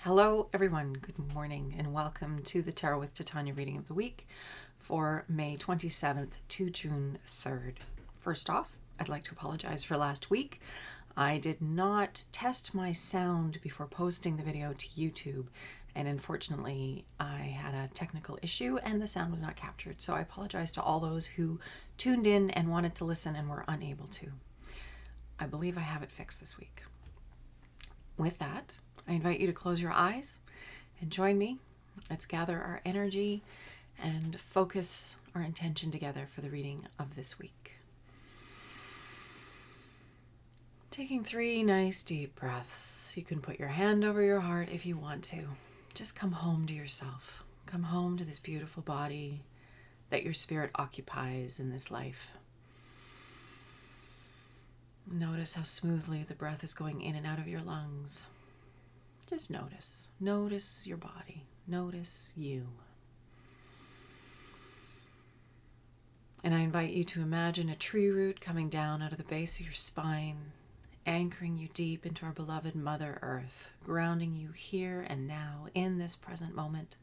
Hello, everyone. Good morning, and welcome to the Tarot with Titania reading of the week for May 27th to June 3rd. First off, I'd like to apologize for last week. I did not test my sound before posting the video to YouTube, and unfortunately, I had a technical issue and the sound was not captured. So I apologize to all those who tuned in and wanted to listen and were unable to. I believe I have it fixed this week. With that, I invite you to close your eyes and join me. Let's gather our energy and focus our intention together for the reading of this week. Taking 3 nice deep breaths. You can put your hand over your heart if you want to. Just come home to yourself. Come home to this beautiful body that your spirit occupies in this life. Notice how smoothly the breath is going in and out of your lungs. Just notice. Notice your body. Notice you. And I invite you to imagine a tree root coming down out of the base of your spine, anchoring you deep into our beloved Mother Earth, grounding you here and now in this present moment,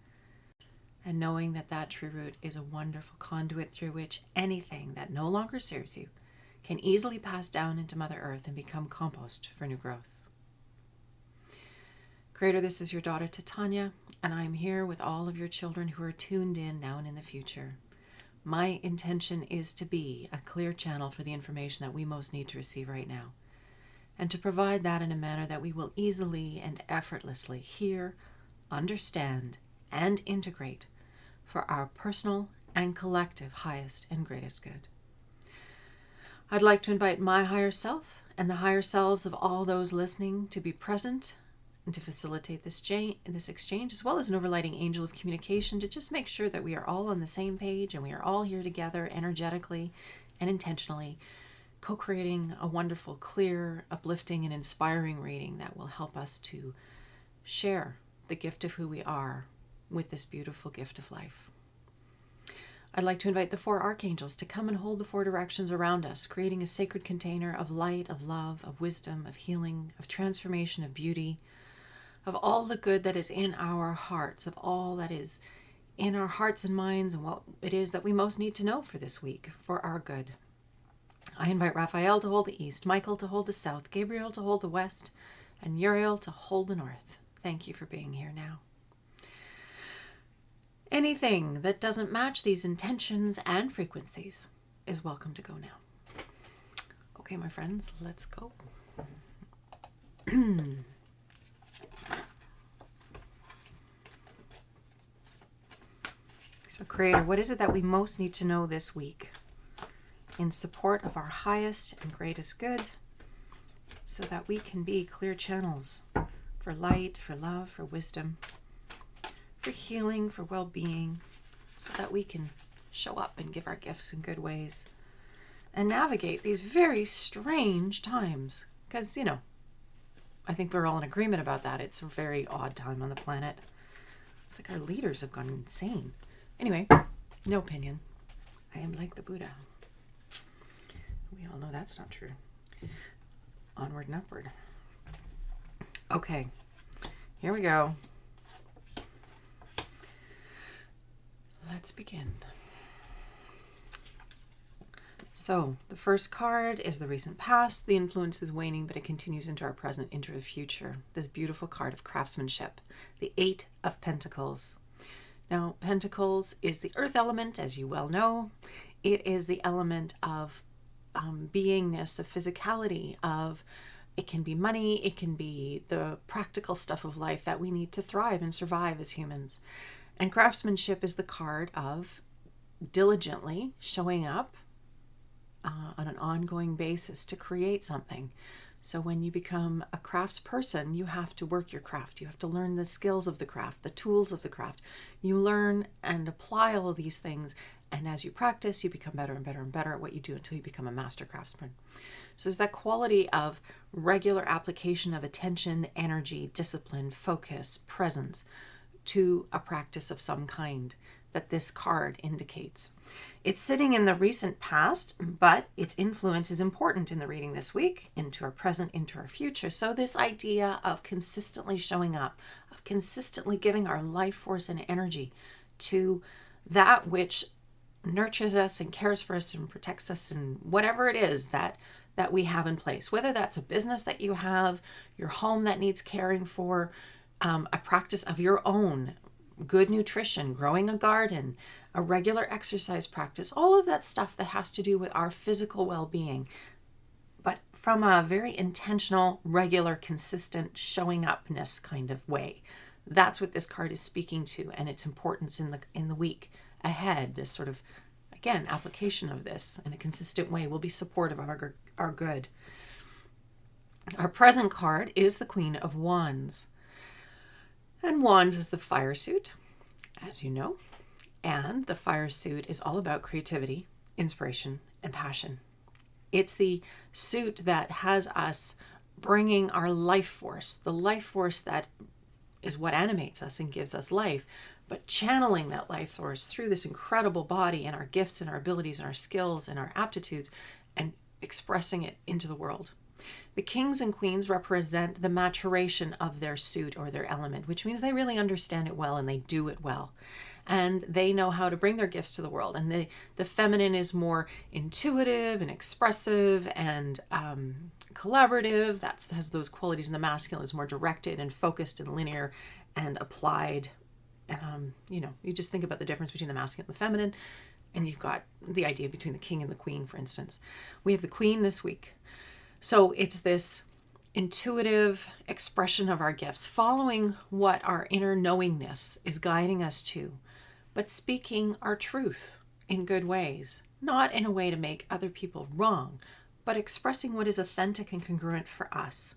and knowing that that tree root is a wonderful conduit through which anything that no longer serves you can easily pass down into Mother Earth and become compost for new growth. Creator, this is your daughter Titania, and I am here with all of your children who are tuned in now and in the future. My intention is to be a clear channel for the information that we most need to receive right now, and to provide that in a manner that we will easily and effortlessly hear, understand, and integrate for our personal and collective highest and greatest good. I'd like to invite my higher self and the higher selves of all those listening to be present and to facilitate this exchange, as well as an overlighting angel of communication to just make sure that we are all on the same page and we are all here together energetically and intentionally, co-creating a wonderful, clear, uplifting, and inspiring reading that will help us to share the gift of who we are with this beautiful gift of life. I'd like to invite the 4 archangels to come and hold the 4 directions around us, creating a sacred container of light, of love, of wisdom, of healing, of transformation, of beauty, of all the good that is in our hearts, of all that is in our hearts and minds, and what it is that we most need to know for this week, for our good. I invite Raphael to hold the east, Michael to hold the south, Gabriel to hold the west, and Uriel to hold the north. Thank you for being here now. Anything that doesn't match these intentions and frequencies is welcome to go now. Okay, my friends, let's go. So, Creator, what is it that we most need to know this week in support of our highest and greatest good, so that we can be clear channels for light, for love, for wisdom, for healing, for well-being, so that we can show up and give our gifts in good ways and navigate these very strange times? Because, I think we're all in agreement about that. It's a very odd time on the planet. It's like our leaders have gone insane. Anyway, no opinion. I am like the Buddha. We all know that's not true. Onward and upward. Okay, here we go. Let's begin. So, the first card is the recent past. The influence is waning, but it continues into our present, into the future. This beautiful card of craftsmanship, the 8 of Pentacles. Now, Pentacles is the earth element, as you well know. It is the element of beingness, of physicality, of it can be money, it can be the practical stuff of life that we need to thrive and survive as humans. And craftsmanship is the card of diligently showing up on an ongoing basis to create something. So when you become a craftsperson, you have to work your craft. You have to learn the skills of the craft, the tools of the craft. You learn and apply all of these things. And as you practice, you become better and better and better at what you do until you become a master craftsman. So it's that quality of regular application of attention, energy, discipline, focus, presence to a practice of some kind that this card indicates. It's sitting in the recent past, but its influence is important in the reading this week, into our present, into our future. So this idea of consistently showing up, of consistently giving our life force and energy to that which nurtures us and cares for us and protects us, and whatever it is that we have in place, whether that's a business that you have, your home that needs caring for, a practice of your own, good nutrition, growing a garden, a regular exercise practice, all of that stuff that has to do with our physical well-being, but from a very intentional, regular, consistent showing upness kind of way. That's what this card is speaking to, and its importance in the week ahead. This sort of, again, application of this in a consistent way will be supportive of our good. Our present card is the Queen of Wands. And Wands is the fire suit, as you know. And the fire suit is all about creativity, inspiration, and passion. It's the suit that has us bringing our life force, the life force that is what animates us and gives us life, but channeling that life force through this incredible body and our gifts and our abilities and our skills and our aptitudes and expressing it into the world. The kings and queens represent the maturation of their suit or their element, which means they really understand it well and they do it well. And they know how to bring their gifts to the world. And the feminine is more intuitive and expressive and collaborative. That has those qualities. And the masculine is more directed and focused and linear and applied. And, you just think about the difference between the masculine and the feminine. And you've got the idea between the king and the queen, for instance. We have the queen this week. So it's this intuitive expression of our gifts, following what our inner knowingness is guiding us to, but speaking our truth in good ways, not in a way to make other people wrong, but expressing what is authentic and congruent for us.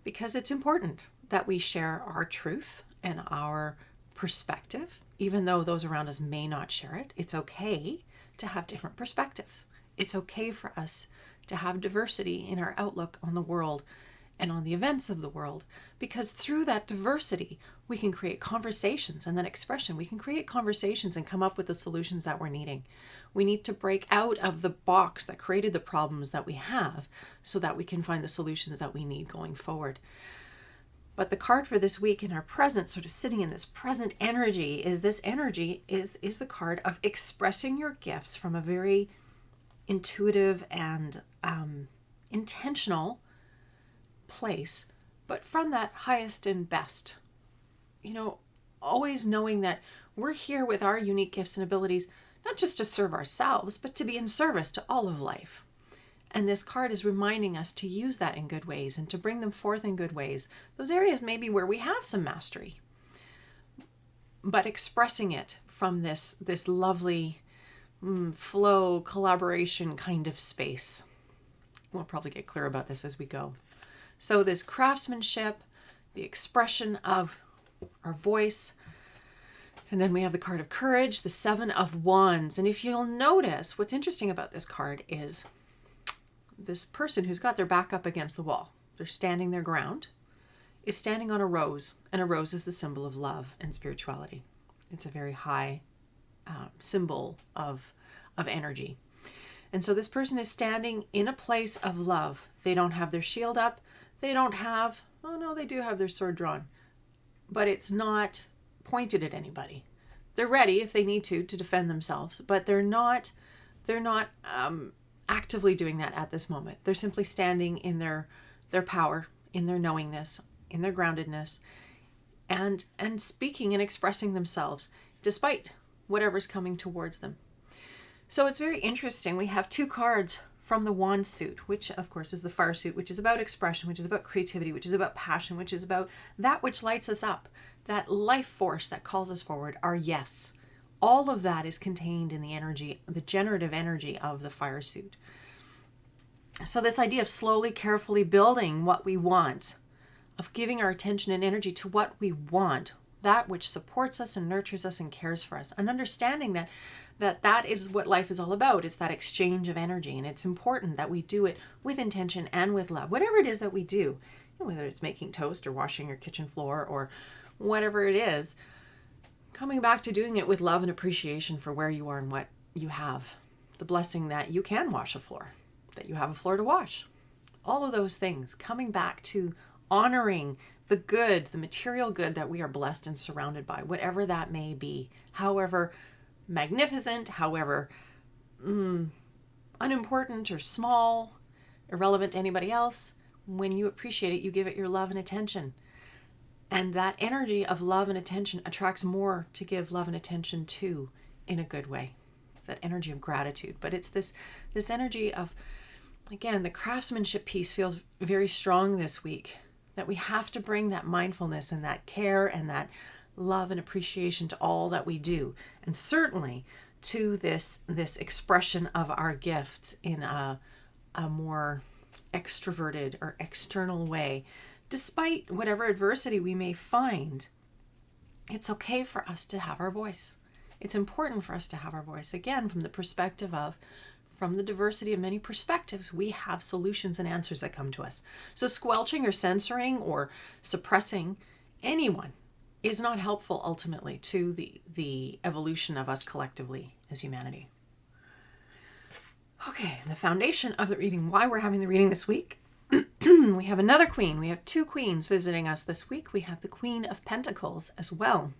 Because it's important that we share our truth and our perspective, even though those around us may not share it. It's okay to have different perspectives. It's okay for us to have diversity in our outlook on the world and on the events of the world, because through that diversity, we can create conversations, and that expression, we can create conversations and come up with the solutions that we're needing. We need to break out of the box that created the problems that we have so that we can find the solutions that we need going forward. But the card for this week in our present, sort of sitting in this present energy, is the card of expressing your gifts from a very intuitive and intentional place, but from that highest and best. Always knowing that we're here with our unique gifts and abilities, not just to serve ourselves, but to be in service to all of life. And this card is reminding us to use that in good ways and to bring them forth in good ways. Those areas maybe where we have some mastery, but expressing it from this lovely flow, collaboration kind of space. We'll probably get clear about this as we go. So this craftsmanship, the expression of our voice, and then we have the card of courage, the Seven of Wands. And if you'll notice, what's interesting about this card is this person who's got their back up against the wall, they're standing their ground, is standing on a rose. And a rose is the symbol of love and spirituality. It's a very high symbol of energy. And so this person is standing in a place of love. They don't have their shield up. They don't have, oh no, they do have their sword drawn, but it's not pointed at anybody. They're ready if they need to defend themselves, but they're not actively doing that at this moment. They're simply standing in their power, in their knowingness, in their groundedness, and speaking and expressing themselves despite whatever's coming towards them. So it's very interesting. We have two cards from the wand suit, which of course is the fire suit, which is about expression, which is about creativity, which is about passion, which is about that which lights us up, that life force that calls us forward, our yes. All of that is contained in the energy, the generative energy of the fire suit. So this idea of slowly, carefully building what we want, of giving our attention and energy to what we want, that which supports us and nurtures us and cares for us, and understanding that is what life is all about. It's that exchange of energy, and it's important that we do it with intention and with love. Whatever it is that we do, whether it's making toast or washing your kitchen floor or whatever it is, coming back to doing it with love and appreciation for where you are and what you have. The blessing that you can wash a floor, that you have a floor to wash. All of those things, coming back to honoring the good, the material good that we are blessed and surrounded by, whatever that may be, however magnificent, however unimportant or small, irrelevant to anybody else. When you appreciate it, you give it your love and attention. And that energy of love and attention attracts more to give love and attention to in a good way. That energy of gratitude. But it's this energy of, again, the craftsmanship piece feels very strong this week. That we have to bring that mindfulness and that care and that love and appreciation to all that we do. And certainly to this expression of our gifts in a more extroverted or external way. Despite whatever adversity we may find, it's okay for us to have our voice. It's important for us to have our voice. Again, from the perspective of, from the diversity of many perspectives, we have solutions and answers that come to us. So squelching or censoring or suppressing anyone is not helpful ultimately to the evolution of us collectively as humanity. Okay, the foundation of the reading, why we're having the reading this week. We have another queen. We have two queens visiting us this week. We have the Queen of Pentacles as well.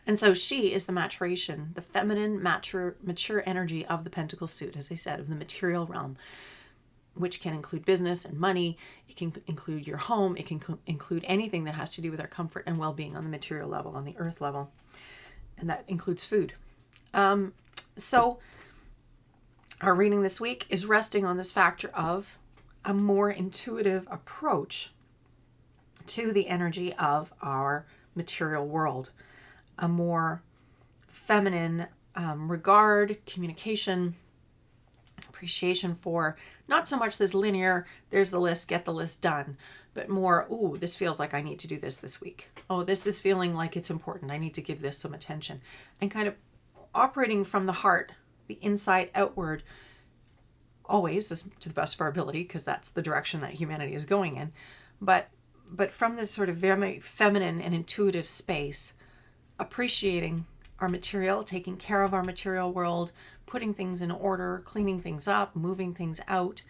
And so she is the maturation, the feminine, mature energy of the Pentacle suit, as I said, of the material realm, which can include business and money. It can include your home. It can include anything that has to do with our comfort and well-being on the material level, on the earth level. And that includes food. So our reading this week is resting on this factor of a more intuitive approach to the energy of our material world, a more feminine regard, communication, appreciation for not so much this linear, there's the list, get the list done, but more, ooh, this feels like I need to do this week. Oh, this is feeling like it's important. I need to give this some attention. And kind of operating from the heart, the inside outward, always to the best of our ability, because that's the direction that humanity is going in. But from this sort of very feminine and intuitive space, appreciating our material, taking care of our material world, putting things in order, cleaning things up, moving things out,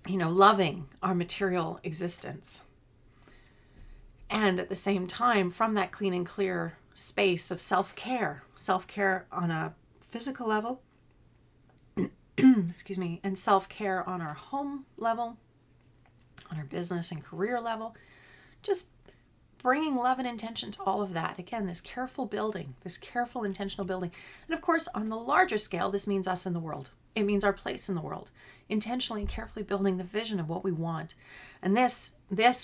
loving our material existence. And at the same time, from that clean and clear space of self-care on a physical level, excuse me, and self-care on our home level, on our business and career level, just bringing love and intention to all of that. Again, this careful building, this careful intentional building. And of course, on the larger scale, this means us in the world. It means our place in the world, intentionally and carefully building the vision of what we want. And this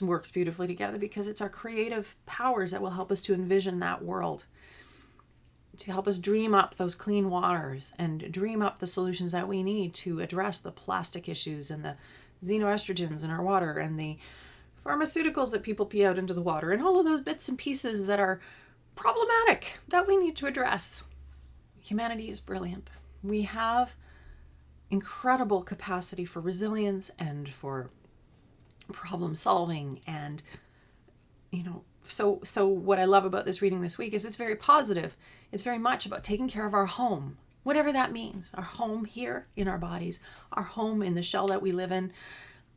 works beautifully together because it's our creative powers that will help us to envision that world, to help us dream up those clean waters and dream up the solutions that we need to address the plastic issues and the xenoestrogens in our water and the pharmaceuticals that people pee out into the water and all of those bits and pieces that are problematic that we need to address. Humanity is brilliant. We have incredible capacity for resilience and for problem solving. And, so what I love about this reading this week is it's very positive. It's very much about taking care of our home, whatever that means. Our home here in our bodies, our home in the shell that we live in,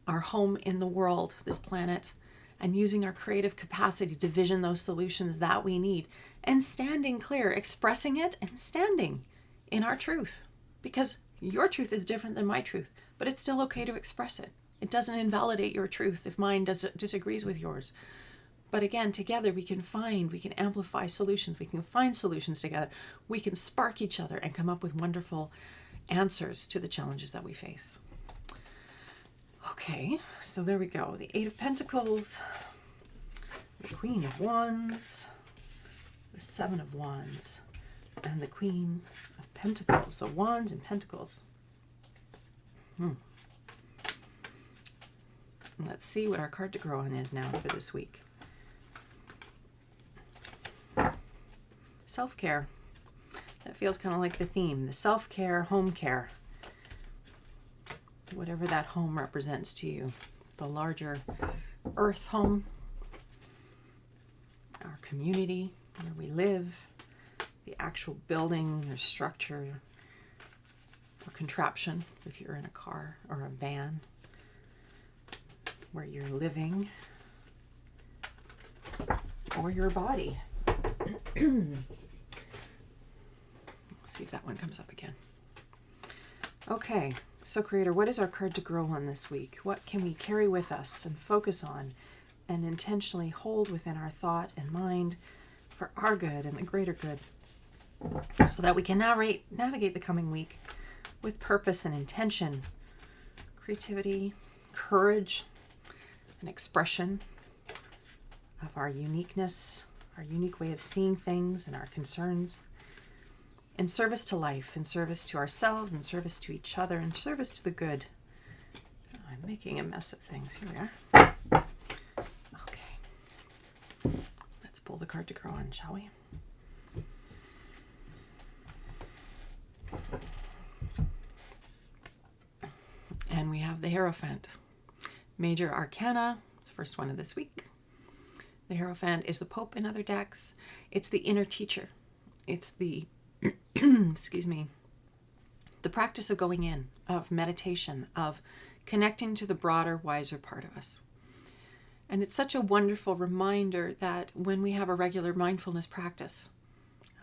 our home in the world, this planet, and using our creative capacity to vision those solutions that we need and standing clear, expressing it and standing in our truth, because your truth is different than my truth, but it's still okay to express it. It doesn't invalidate your truth if mine disagrees with yours. But again, together we can amplify solutions. We can find solutions together. We can spark each other and come up with wonderful answers to the challenges that we face. Okay, so there we go. The Eight of Pentacles, the Queen of Wands, the Seven of Wands, and the Queen of Pentacles. So Wands and Pentacles. Let's see what our card to grow on is now for this week. Self-care. That feels kind of like the theme. The self-care, home care. Whatever that home represents to you. The larger earth home. Our community, where we live. The actual building or structure or contraption, if you're in a car or a van, where you're living. for your body. We'll see if that one comes up again. Okay, so Creator, what is our card to grow on this week? What can we carry with us and focus on and intentionally hold within our thought and mind for our good and the greater good, so that we can navigate the coming week with purpose and intention, creativity, courage, and expression of our uniqueness, our unique way of seeing things and our concerns, in service to life, in service to ourselves, in service to each other, in service to the good. I'm making a mess of things. Here we are. Okay. Let's pull the card to grow on, shall we? And we have the Hierophant. Major Arcana, the first one of this week. The Hierophant is the Pope in other decks. It's the inner teacher. It's the excuse me, the practice of going in, of meditation, of connecting to the broader, wiser part of us. And it's such a wonderful reminder that when we have a regular mindfulness practice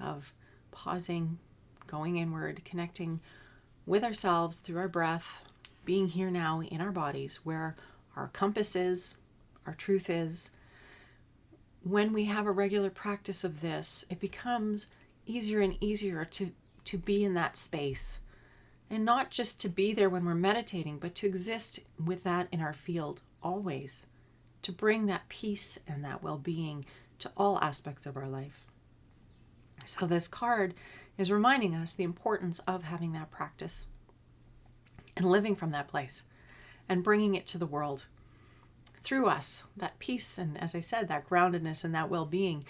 of pausing, going inward, connecting with ourselves through our breath, being here now in our bodies, where our compass is, our truth is, when we have a regular practice of this, it becomes easier and easier to be in that space, and not just to be there when we're meditating, but to exist with that in our field always, to bring that peace and that well-being to all aspects of our life. So this card is reminding us the importance of having that practice and living from that place and bringing it to the world through us, that peace and, as I said, that groundedness and that well-being,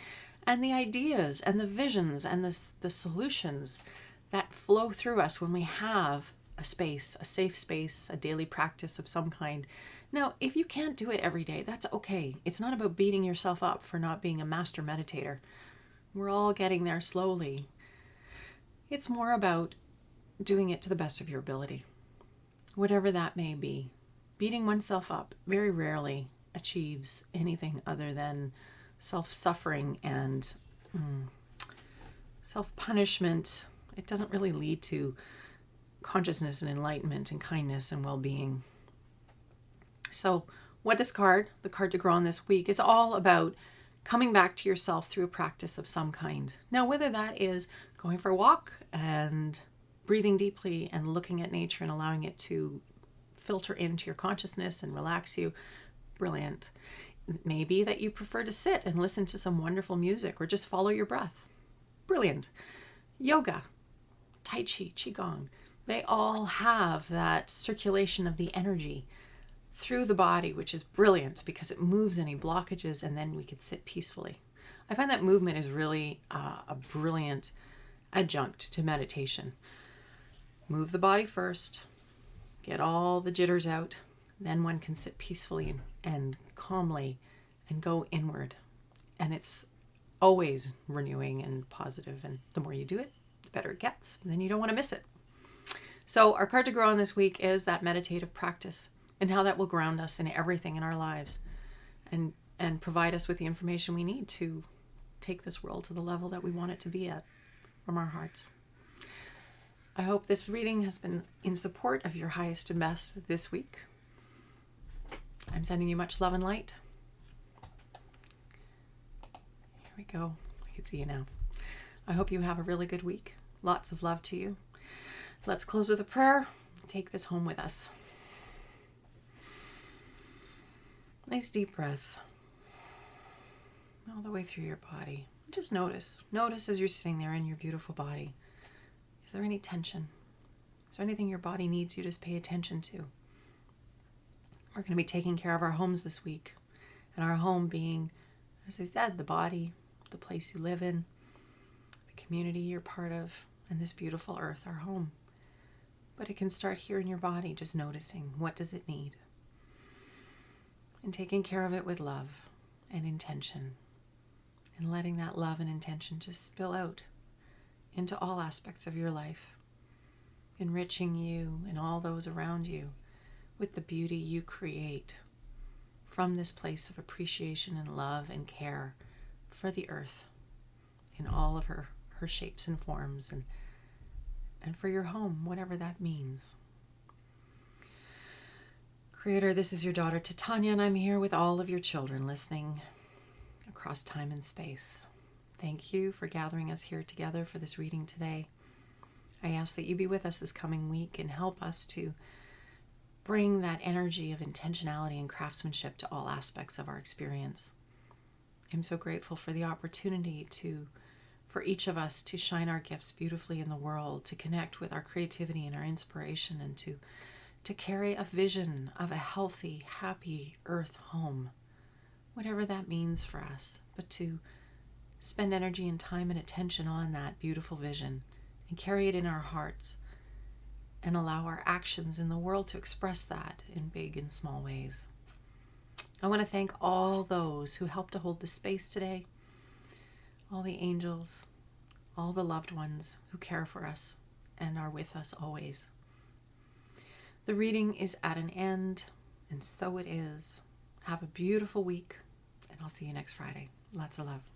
and the ideas and the visions and the solutions that flow through us when we have a space, a safe space, a daily practice of some kind. Now, if you can't do it every day, that's okay. It's not about beating yourself up for not being a master meditator. We're all getting there slowly. It's more about doing it to the best of your ability, whatever that may be. Beating oneself up very rarely achieves anything other than self-suffering and self-punishment. It doesn't really lead to consciousness and enlightenment and kindness and well-being. So what this card, the card to grow on this week, it's all about coming back to yourself through a practice of some kind. Now, whether that is going for a walk and breathing deeply and looking at nature and allowing it to filter into your consciousness and relax you, brilliant. Maybe that you prefer to sit and listen to some wonderful music or just follow your breath. Brilliant. Yoga, Tai Chi, Qigong, they all have that circulation of the energy through the body, which is brilliant because it moves any blockages, and then we could sit peacefully. I find that movement is really a brilliant adjunct to meditation. Move the body first, get all the jitters out, then one can sit peacefully and calmly and go inward. And it's always renewing and positive, and the more you do it, the better it gets, and then you don't want to miss it. So our card to grow on this week is that meditative practice and how that will ground us in everything in our lives and provide us with the information we need to take this world to the level that we want it to be at from our hearts. I hope this reading has been in support of your highest and best this week. I'm sending you much love and light. Here we go. I can see you now. I hope you have a really good week. Lots of love to you. Let's close with a prayer. Take this home with us. Nice deep breath all the way through your body. Just notice. Notice as you're sitting there in your beautiful body. Is there any tension? Is there anything your body needs you to pay attention to? We're going to be taking care of our homes this week. And our home being, as I said, the body, the place you live in, the community you're part of, and this beautiful earth, our home. But it can start here in your body, just noticing what does it need. And taking care of it with love and intention. And letting that love and intention just spill out into all aspects of your life. Enriching you and all those around you with the beauty you create from this place of appreciation and love and care for the earth in all of her shapes and forms, and for your home, whatever that means. Creator, this is your daughter Titania, and I'm here with all of your children listening across time and space. Thank you for gathering us here together for this reading today. I ask that you be with us this coming week and help us to bring that energy of intentionality and craftsmanship to all aspects of our experience. I'm so grateful for the opportunity for each of us to shine our gifts beautifully in the world, to connect with our creativity and our inspiration, and to carry a vision of a healthy, happy earth home, whatever that means for us, but to spend energy and time and attention on that beautiful vision and carry it in our hearts and allow our actions in the world to express that in big and small ways. I want to thank all those who helped to hold the space today, all the angels, all the loved ones who care for us and are with us always. The reading is at an end, and so it is. Have a beautiful week, and I'll see you next Friday. Lots of love.